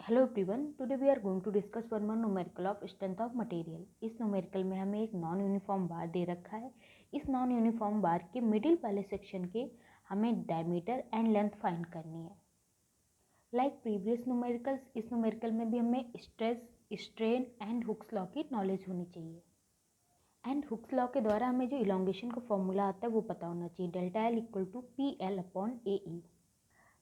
Hello everyone, today we are going to discuss one more numerical of strength of material. इस numerical में हमें एक non uniform बार दे रखा है। इस नॉन यूनिफॉर्म बार के मिडिल वाले सेक्शन के हमें डायमीटर एंड लेंथ फाइंड करनी है। लाइक प्रीवियस न्यूमेरिकल्स, इस न्यूमेरिकल में भी हमें stress, strain and Hooke's law की नॉलेज होनी चाहिए। एंड हुक्स लॉ के द्वारा हमें जो इलोंगेशन का फॉर्मूला आता है वो पता होना चाहिए, delta l equal to p l upon a e.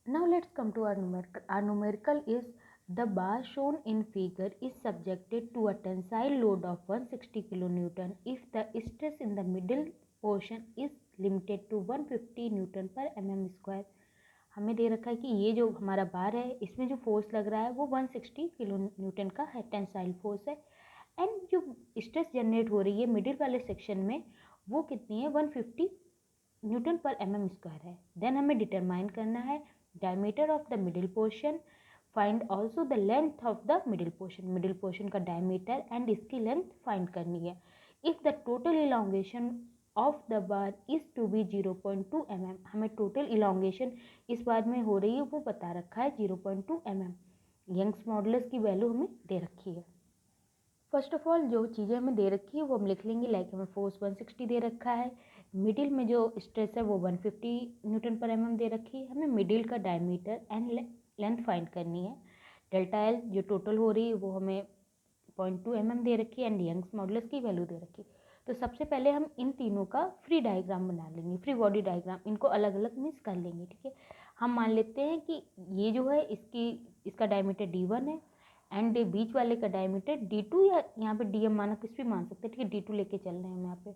Now let's come to our numerical. Our numerical is the bar shown in figure is subjected to a tensile load of 160 kilonewton if the stress in the middle portion is limited to 150 Newton पर mm square. हमें दे रखा है कि ये जो हमारा बार है इसमें जो फोर्स लग रहा है वो 160 किलो न्यूटन का है, टेंसाइल फोर्स है। एंड जो स्ट्रेस जनरेट हो रही है मिडिल वाले सेक्शन में वो कितनी है, 150 न्यूटन पर mm स्क्वायर है। देन हमें डिटरमाइन करना है diameter of the middle portion, find also the length of the middle portion का diameter and इसकी length find करनी है। if the total elongation of the bar is to be 0.2 mm, हमें total elongation इस बार में हो रही है वो बता रखा है 0.2 mm। यंग्स मॉडुलस की वैल्यू हमें दे रखी है। फर्स्ट ऑफ ऑल जो चीज़ें हमें दे रखी है वो हम लिख लेंगे। लाइक हमें फोर्स 160 दे रखा है, मिडिल में जो स्ट्रेस है वो 150 न्यूटन पर mm दे रखी है। हमें मिडिल का डायमीटर एंड लेंथ फाइंड करनी है। डेल्टा एल जो टोटल हो रही है वो हमें 0.2 mm दे रखी है एंड यंग्स मॉडुलस की वैल्यू दे रखी है। तो सबसे पहले हम इन तीनों का फ्री डायग्राम बना लेंगे, फ्री बॉडी डायग्राम, इनको अलग अलग मिस कर लेंगे। ठीक है, हम मान लेते हैं कि ये जो है इसका डायमीटर D1 है एंड बीच वाले का डायमीटर D2 या यहाँ पे DM माना कुछ भी मान सकते हैं। ठीक है, D2 लेके चल रहे हैं हम यहाँ पे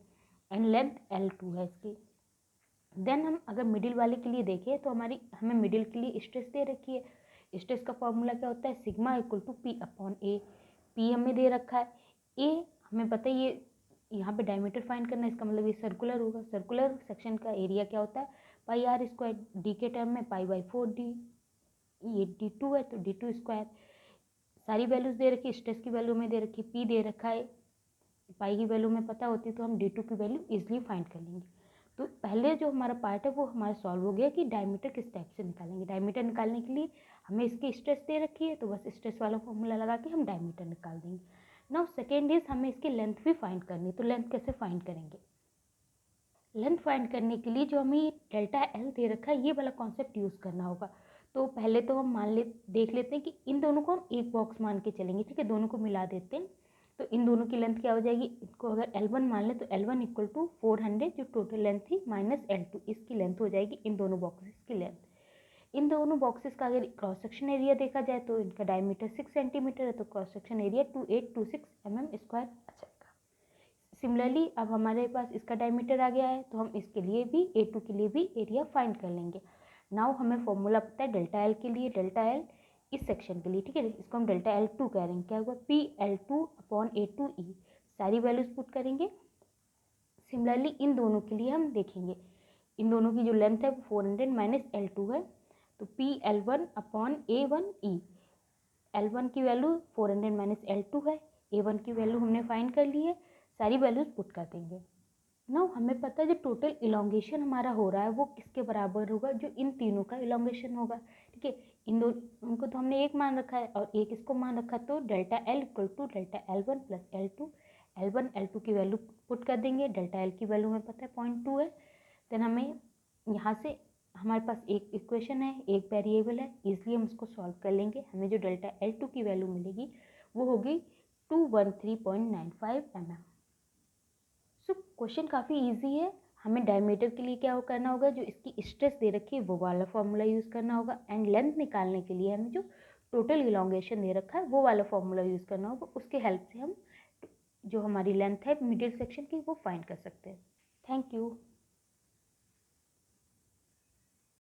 एंड लेंथ L2 है इसकी। देन हम अगर मिडिल वाले के लिए देखें तो हमें मिडिल के लिए स्ट्रेस दे रखी है। स्ट्रेस का फॉर्मूला क्या होता है, sigma equal to P upon a. P हमें दे रखा है, A हमें पता है ये यहाँ पे डायमीटर फाइंड करना है, इसका मतलब ये सर्कुलर होगा। सर्कुलर सेक्शन का एरिया क्या होता है, पाई आर स्क्वायर। D के टर्म में पाई बाई 4D, ये D2 है तो D2 स्क्वायर। सारी वैल्यूज दे रखी है, स्ट्रेस की वैल्यू में दे रखी है, P दे रखा है, पाई की वैल्यू में पता होती तो हम D2 की वैल्यू इजीली फाइंड कर लेंगे। तो पहले जो हमारा पार्ट है वो हमारा सॉल्व हो गया कि डायमीटर किस टाइप से निकालेंगे। डायमीटर निकालने के लिए हमें इसकी स्ट्रेस दे रखी है तो बस स्ट्रेस वाला फॉर्मूला लगा के हम डायमीटर निकाल देंगे। नाउ सेकेंड इज हमें इसकी लेंथ भी फाइंड करनी है। तो लेंथ कैसे फाइंड करेंगे, लेंथ फाइंड करने के लिए जो हमें डेल्टा एल दे रखा है ये वाला कॉन्सेप्ट यूज़ करना होगा। तो पहले तो हम देख लेते हैं कि इन दोनों को हम एक बॉक्स मान के चलेंगे। ठीक है, दोनों को मिला देते हैं तो इन दोनों की लेंथ क्या हो जाएगी, इसको अगर L1 मान लें तो L1 इक्वल टू 400 जो टोटल लेंथ थी माइनस L2, इसकी लेंथ हो जाएगी इन दोनों बॉक्सेस की लेंथ। इन दोनों बॉक्सेस का अगर क्रॉस सेक्शन एरिया देखा जाए तो इनका डायमीटर 6 सेंटीमीटर है तो cross section area 2826 mm square आ जाएगा। सिमिलरली अब हमारे पास इसका डायमीटर आ गया है तो हम इसके लिए भी A2 के लिए भी एरिया फाइंड कर लेंगे। नाउ हमें फॉर्मूला पता है डेल्टा एल के लिए, डेल्टा एल इस सेक्शन के लिए। ठीक है, इसको हम डेल्टा L2 कह रहे हैं। क्या होगा, PL2 अपॉन A2E, सारी वैल्यूज पुट करेंगे। सिमिलरली इन दोनों के लिए हम देखेंगे, इन दोनों की जो लेंथ है वो 400 माइनस L2 है तो PL1 अपॉन A1E। L1 की वैल्यू 400 माइनस L2 है, A1 की वैल्यू हमने फाइंड कर ली है, सारी वैल्यूज पुट कर देंगे। नाउ हमें पता है जो टोटल इलोंगेशन हमारा हो रहा है वो किसके बराबर होगा, जो इन तीनों का इलोंगेशन होगा। ठीक है, इन दोनों उनको तो हमने एक मान रखा है और एक इसको मान रखा, तो delta l equal to delta L1 plus L1 L2 की वैल्यू पुट कर देंगे। डेल्टा एल की वैल्यू हमें पता है 0.2 है। देन हमें यहाँ से हमारे पास एक इक्वेशन है, एक वेरिएबल है, इसलिए हम इसको सॉल्व कर लेंगे। हमें जो डेल्टा L2 की वैल्यू मिलेगी वो होगी 213.95 mm। सो क्वेश्चन काफ़ी इजी है। हमें डायमीटर के लिए क्या करना होगा, जो इसकी स्ट्रेस दे रखी है वो वाला फॉर्मूला यूज़ करना होगा एंड लेंथ निकालने के लिए हमें जो टोटल इलोंगेशन दे रखा है वो वाला फॉर्मूला यूज़ करना होगा। उसके हेल्प से हम जो हमारी लेंथ है मिडिल सेक्शन की वो फाइंड कर सकते हैं। Thank you.